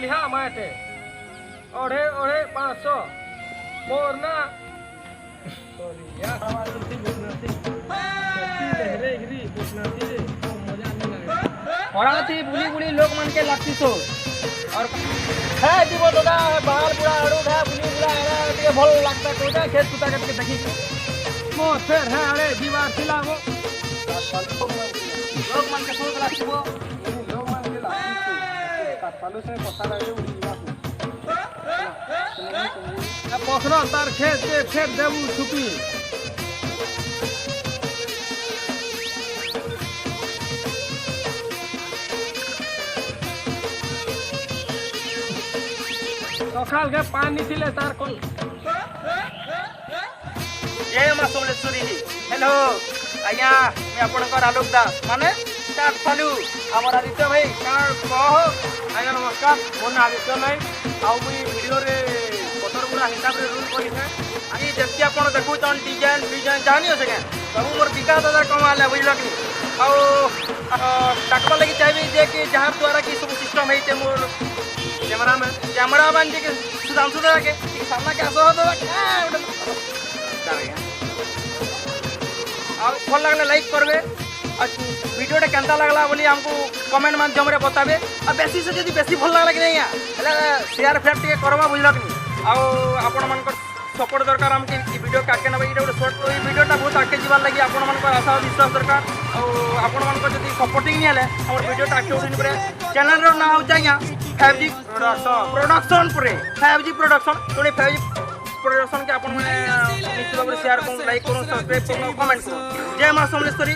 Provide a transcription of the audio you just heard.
लिहा माटे ओढ़े ओढ़े 500 मोर ना बुली बुली लोग मन के लगती सो और है जीव दादा बाल बुढ़ा आड़ू है बुली बुढ़ा है भल लगता कोटा खेत कुता के देखी मो फिर है अरे दीवार सिला वो लोग मन के सोच लगती वो लोग मन के लगती काटपालू से पता रहे उड़ी अब पोखरा तार खेत के खेत देबू छुपी सकाल के पानी थिले तार कोल जय मां सोमलेश्वरी हेलो आज्ञा मैं आपनकर आलोक दास माने काट फालू हमर आदित्य भाई कार कहो आज्ञा नमस्कार मोर ना आदित्य नहीं आउ मुई वीडियो रे पतर गुड़ा हिसाब रे रूल करी है आज जति आपन देखु तन डिजाइन डिजाइन जानी हो सके सब मोर विकास दादा कमाल है बुझल कि आउ टाकबा लगी चाहिए जे कि जहां द्वारा की सब सिस्टम है ते मोर कैमरामैन जी के सुधांशु दादा के सामना के आसो दादा और भल लगने लाइक करबे और वीडियो टे केंता लगला बोली हमको कमेंट माध्यम रे बताबे और बेसी से यदि बेसी भल लगला कि नहीं हेला शेयर फेयर टे करबा बुझल कि आ आपण मानकर सपोर्ट दरकार हमके ई वीडियो काके नबे इटा शॉर्ट तो ई वीडियोटा बहुत आगे जीवार लगी आपण मानकर आशा विश्वास दरकार और आपण मानकर यदि सपोर्टिंग नहीं हेले हमर वीडियोटा आगे उठिन परे चैनल रो नाम हो जाइया 5G प्रोडक्शन परे 5G प्रोडक्शन तोने 5G प्रोडक्शन के आपण माने निश्चित भाव शेयर करू लाइक करू सब्सक्राइब करू कमेंट करू जय मां सोमलेश्वरी